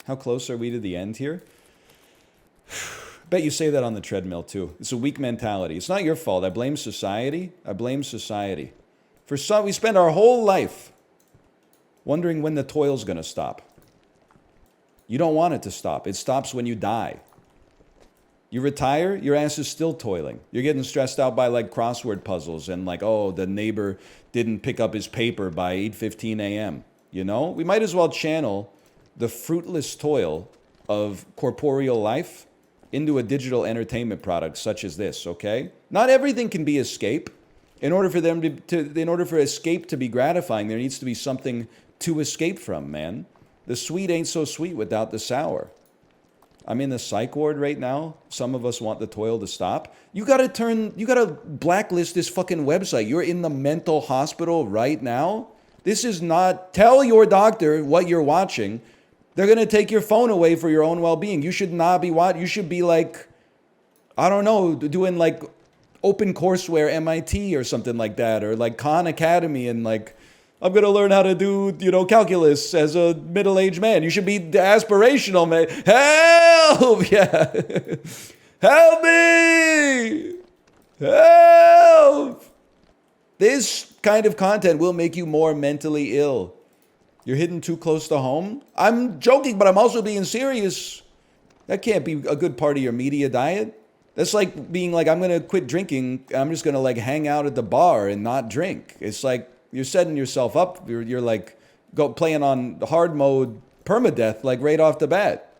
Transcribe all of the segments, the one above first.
How close are we to the end here? Bet you say that on the treadmill too. It's a weak mentality. It's not your fault. I blame society. I blame society. For some, we spend our whole life wondering when the toil's going to stop. You don't want it to stop. It stops when you die. You retire, your ass is still toiling. You're getting stressed out by like crossword puzzles and like, oh, the neighbor didn't pick up his paper by 8:15 a.m. You know? We might as well channel the fruitless toil of corporeal life into a digital entertainment product such as this, okay? Not everything can be escape. In order for escape to be gratifying, there needs to be something to escape from, man. The sweet ain't so sweet without the sour. I'm in the psych ward right now. Some of us want the toil to stop. You gotta blacklist this fucking website. You're in the mental hospital right now. This is not, tell your doctor what you're watching. They're gonna take your phone away for your own well-being. You should not be you should be like, I don't know, doing like open courseware MIT or something like that, or like Khan Academy, and like, I'm going to learn how to do, calculus as a middle-aged man. You should be aspirational, man. Help! Yeah. Help me! Help! This kind of content will make you more mentally ill. You're hitting too close to home? I'm joking, but I'm also being serious. That can't be a good part of your media diet. That's like being like, I'm going to quit drinking. I'm just going to like hang out at the bar and not drink. It's like, you're setting yourself up. You're like playing on hard mode permadeath, like right off the bat.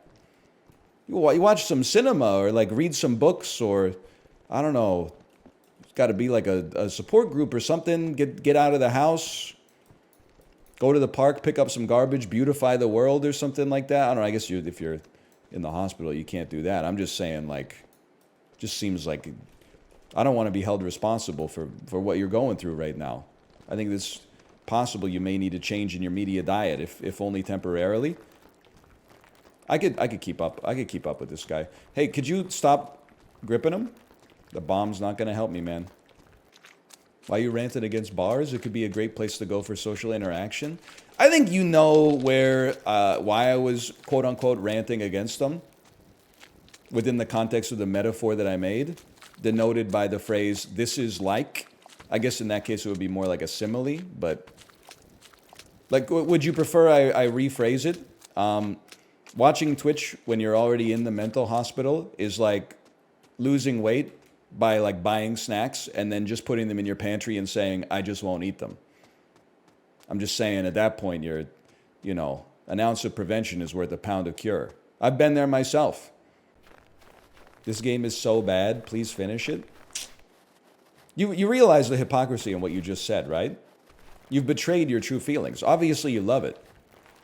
You watch some cinema or like read some books, or I don't know. It's got to be like a support group or something. Get out of the house. Go to the park, pick up some garbage, beautify the world or something like that. I don't know. I guess if you're in the hospital, you can't do that. I'm just saying, like, just seems like I don't want to be held responsible for what you're going through right now. I think it's possible you may need a change in your media diet, if only temporarily. I could keep up. I could keep up with this guy. Hey, could you stop gripping him? The bomb's not going to help me, man. Why you ranted against bars? It could be a great place to go for social interaction. I think you know why I was quote unquote ranting against them within the context of the metaphor that I made, denoted by the phrase "this is like." I guess in that case it would be more like a simile, but like, would you prefer I rephrase it? Watching Twitch when you're already in the mental hospital is like losing weight by like buying snacks and then just putting them in your pantry and saying, I just won't eat them. I'm just saying at that point you're, an ounce of prevention is worth a pound of cure. I've been there myself. This game is so bad, please finish it. You realize the hypocrisy in what you just said, right? You've betrayed your true feelings. Obviously you love it,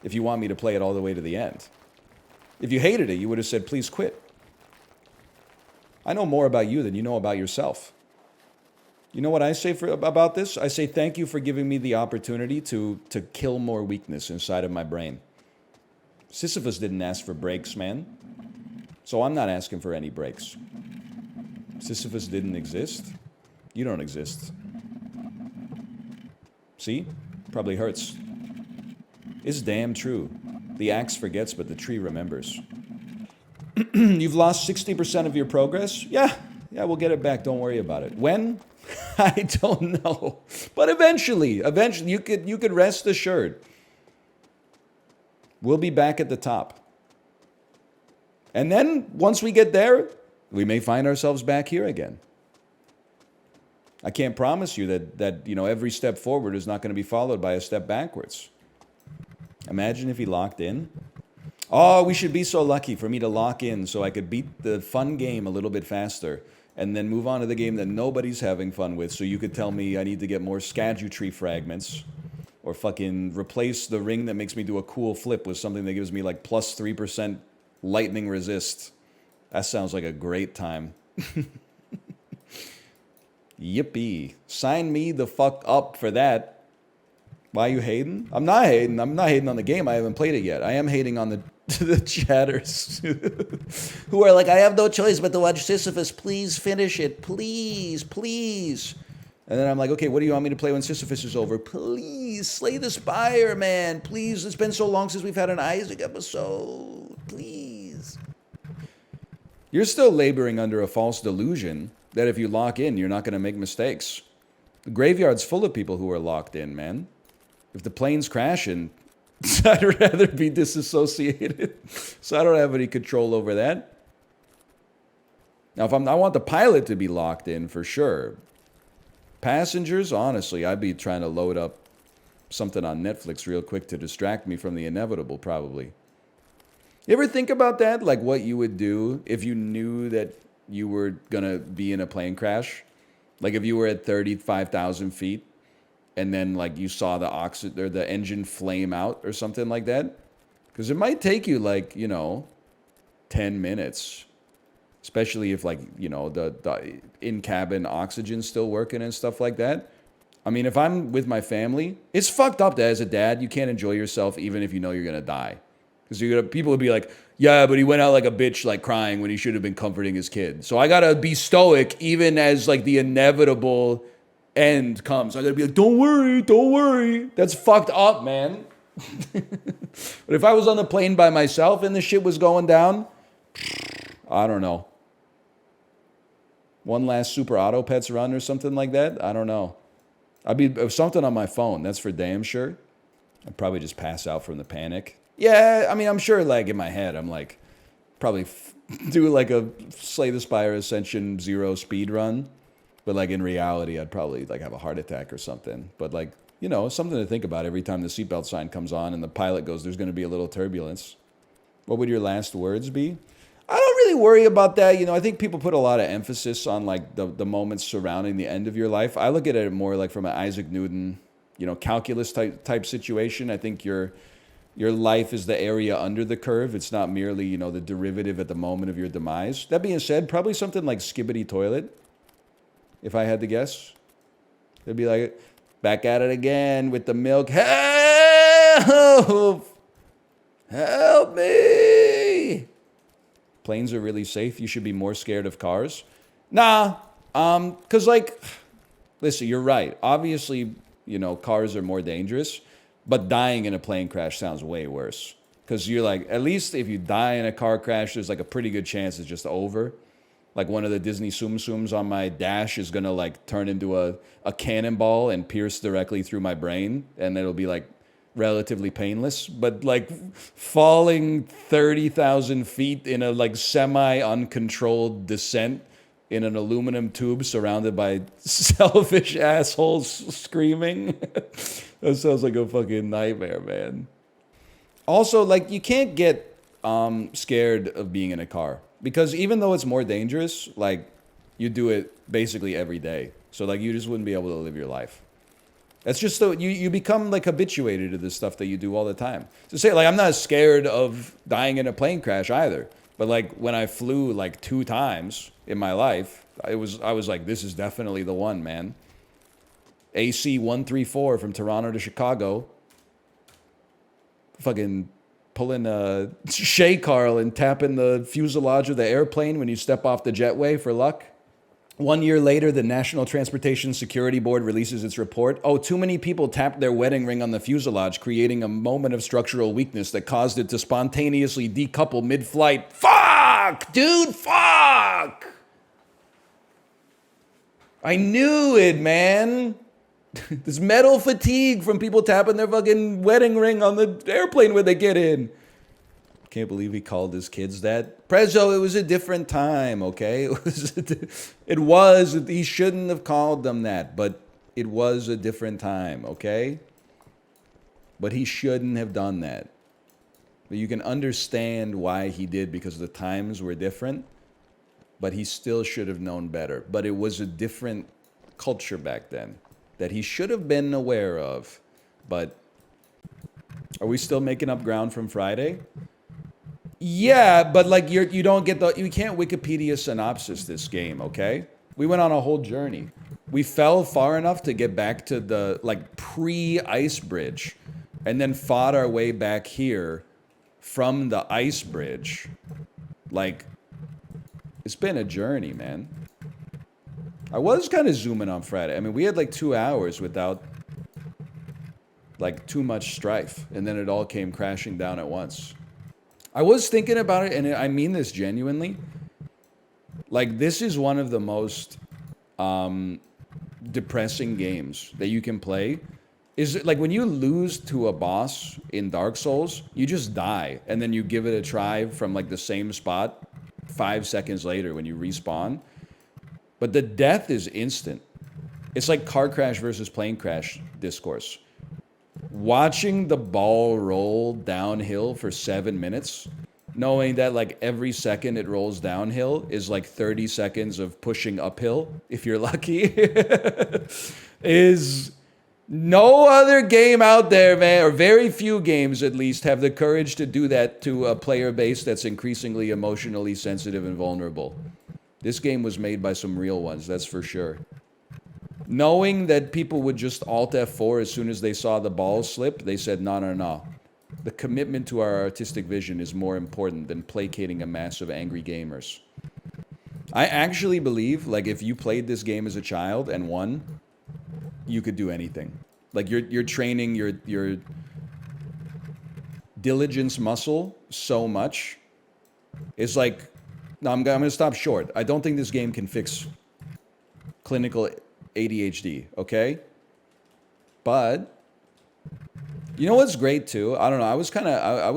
if you want me to play it all the way to the end. If you hated it, you would have said, please quit. I know more about you than you know about yourself. You know what I say about this? I say thank you for giving me the opportunity to kill more weakness inside of my brain. Sisyphus didn't ask for breaks, man. So I'm not asking for any breaks. Sisyphus didn't exist. You don't exist. See? Probably hurts. It's damn true. The axe forgets, but the tree remembers. You've lost 60% of your progress? Yeah, we'll get it back. Don't worry about it. When? I don't know. But eventually, you could rest assured. We'll be back at the top. And then, once we get there, we may find ourselves back here again. I can't promise you that every step forward is not going to be followed by a step backwards. Imagine if he locked in. Oh, we should be so lucky for me to lock in so I could beat the fun game a little bit faster and then move on to the game that nobody's having fun with, so you could tell me I need to get more Skadutry fragments or fucking replace the ring that makes me do a cool flip with something that gives me like plus 3% lightning resist. That sounds like a great time. Yippee. Sign me the fuck up for that. Why are you hating? I'm not hating. I'm not hating on the game. I haven't played it yet. I am hating on the chatters who are like, I have no choice but to watch Sisyphus. Please finish it. Please, please. And then I'm like, okay, what do you want me to play when Sisyphus is over? Please, Slay the Spire, man. Please, it's been so long since we've had an Isaac episode. Please. You're still laboring under a false delusion that if you lock in, you're not going to make mistakes. The graveyard's full of people who are locked in, man. If the plane's crashing, I'd rather be disassociated. So I don't have any control over that. Now, I want the pilot to be locked in for sure. Passengers, honestly, I'd be trying to load up something on Netflix real quick to distract me from the inevitable, probably. You ever think about that? Like what you would do if you knew that you were going to be in a plane crash? Like if you were at 35,000 feet and then like you saw the engine flame out or something like that? Because it might take you like, 10 minutes. Especially if like, the in-cabin oxygen's still working and stuff like that. I mean, if I'm with my family, it's fucked up that as a dad, you can't enjoy yourself even if you know you're going to die. Because people would be like, yeah, but he went out like a bitch, like crying when he should have been comforting his kid. So I got to be stoic even as like the inevitable end comes. I got to be like, don't worry. That's fucked up, man. But if I was on the plane by myself and the shit was going down, I don't know. One last Super Auto Pets run or something like that? I don't know. I'd be something on my phone. That's for damn sure. I'd probably just pass out from the panic. Yeah, I mean, I'm sure like in my head, I'm like, probably do like a Slay the Spire Ascension 0 speed run. But like in reality, I'd probably like have a heart attack or something. But like, something to think about every time the seatbelt sign comes on and the pilot goes, there's going to be a little turbulence. What would your last words be? I don't really worry about that. I think people put a lot of emphasis on like the moments surrounding the end of your life. I look at it more like from an Isaac Newton, calculus type situation. I think your life is the area under the curve. It's not merely, the derivative at the moment of your demise. That being said, probably something like Skibbity Toilet, if I had to guess. It'd be like, back at it again with the milk. Help! Help me! Planes are really safe. You should be more scared of cars. Nah, because like, listen, you're right. Obviously, cars are more dangerous, but dying in a plane crash sounds way worse. Because you're like, at least if you die in a car crash, there's like a pretty good chance it's just over. Like one of the Disney Tsum Tsums on my dash is going to like turn into a cannonball and pierce directly through my brain. And it'll be like relatively painless. But like falling 30,000 feet in a like semi-uncontrolled descent in an aluminum tube surrounded by selfish assholes screaming. That sounds like a fucking nightmare, man. Also, like, you can't get scared of being in a car. Because even though it's more dangerous, like, you do it basically every day. So, like, you just wouldn't be able to live your life. That's just so you become, like, habituated to this stuff that you do all the time. So say, like, I'm not scared of dying in a plane crash either. But, like, when I flew, like, 2 times in my life, I was like, this is definitely the one, man. AC 134 from Toronto to Chicago. Fucking pulling a Shay Carl and tapping the fuselage of the airplane when you step off the jetway for luck. 1 year later, the National Transportation Security Board releases its report. Oh, too many people tapped their wedding ring on the fuselage, creating a moment of structural weakness that caused it to spontaneously decouple mid-flight. Fuck! Dude, fuck! I knew it, man. This metal fatigue from people tapping their fucking wedding ring on the airplane when they get in. Can't believe he called his kids that. Prezzo, it was a different time, okay? It was. He shouldn't have called them that, but it was a different time, okay? But he shouldn't have done that. But you can understand why he did, because the times were different, but he still should have known better. But it was a different culture back then that he should have been aware of. But are we still making up ground from Friday? Yeah, but like you don't get you can't Wikipedia synopsis this game, okay? We went on a whole journey. We fell far enough to get back to the like pre-ice bridge and then fought our way back here from the ice bridge. Like, it's been a journey, man. I was kind of zooming on Friday. I mean, we had like 2 hours without like too much strife, and then it all came crashing down at once. I was thinking about it, and I mean this genuinely. Like, this is one of the most depressing games that you can play. Is it like when you lose to a boss in Dark Souls, you just die, and then you give it a try from like the same spot 5 seconds later when you respawn. But the death is instant. It's like car crash versus plane crash discourse. Watching the ball roll downhill for 7 minutes, knowing that like every second it rolls downhill is like 30 seconds of pushing uphill, if you're lucky, is no other game out there, man, or very few games at least, have the courage to do that to a player base that's increasingly emotionally sensitive and vulnerable. This game was made by some real ones, that's for sure. Knowing that people would just Alt F4 as soon as they saw the ball slip, they said, no, no, no. The commitment to our artistic vision is more important than placating a mass of angry gamers. I actually believe, like, if you played this game as a child and won, you could do anything. Like, you're training your diligence muscle so much. It's like, no, I'm going to stop short. I don't think this game can fix clinical ADHD, okay? But you know what's great too? I don't know. I was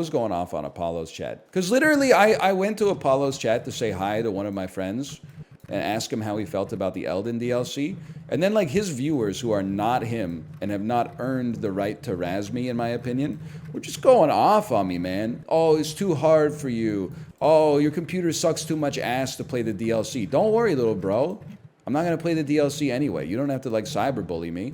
going off on Apollo's chat because literally I went to Apollo's chat to say hi to one of my friends and ask him how he felt about the Elden DLC. And then like his viewers who are not him and have not earned the right to razz me, in my opinion, were just going off on me, man. Oh, it's too hard for you. Oh, your computer sucks too much ass to play the DLC. Don't worry, little bro. I'm not going to play the DLC anyway. You don't have to like cyberbully me.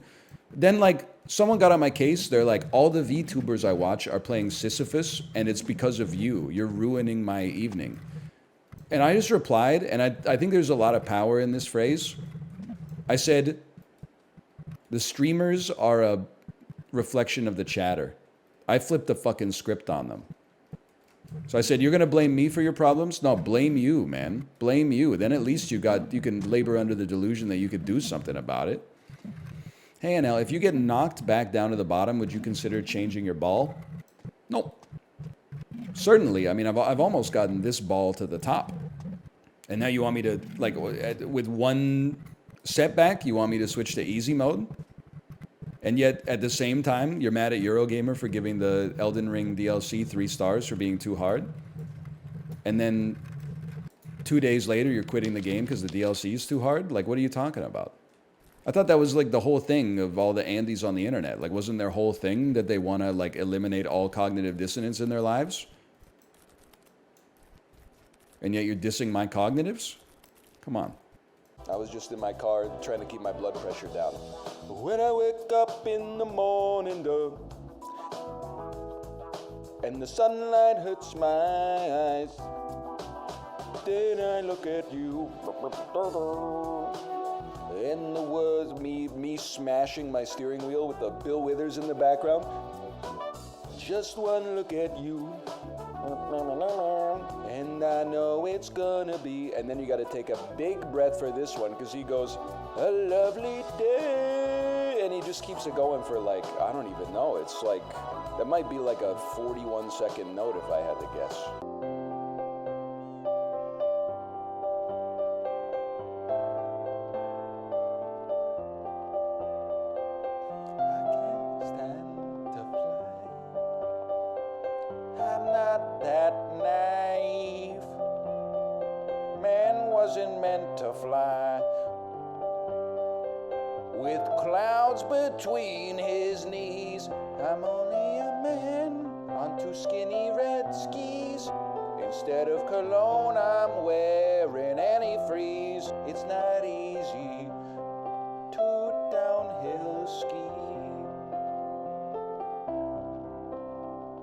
Then like someone got on my case. They're like, all the VTubers I watch are playing Sisyphus and it's because of you. You're ruining my evening. And I just replied, and I think there's a lot of power in this phrase. I said, the streamers are a reflection of the chatter. I flipped the fucking script on them. So I said, you're going to blame me for your problems? No, blame you, man. Blame you. Then at least you can labor under the delusion that you could do something about it. Hey, NL, if you get knocked back down to the bottom, would you consider changing your ball? No. Certainly. I mean, I've almost gotten this ball to the top. And now you want me to, like, with one setback, you want me to switch to easy mode? And yet, at the same time, you're mad at Eurogamer for giving the Elden Ring DLC 3 stars for being too hard. And then 2 days later, you're quitting the game because the DLC is too hard? Like, what are you talking about? I thought that was like the whole thing of all the Andys on the internet. Like, wasn't their whole thing that they want to like eliminate all cognitive dissonance in their lives? And yet you're dissing my cognitives? Come on. I was just in my car trying to keep my blood pressure down. When I wake up in the morning, dog, and the sunlight hurts my eyes, then I look at you, and the words me smashing my steering wheel with the Bill Withers in the background. Just one look at you, and I know it's gonna be, and then you gotta take a big breath for this one, because he goes, a lovely day, and he just keeps it going for like, I don't even know, it's like, that might be like a 41-second note if I had to guess. Between his knees, I'm only a man on two skinny red skis. Instead of cologne, I'm wearing antifreeze. It's not easy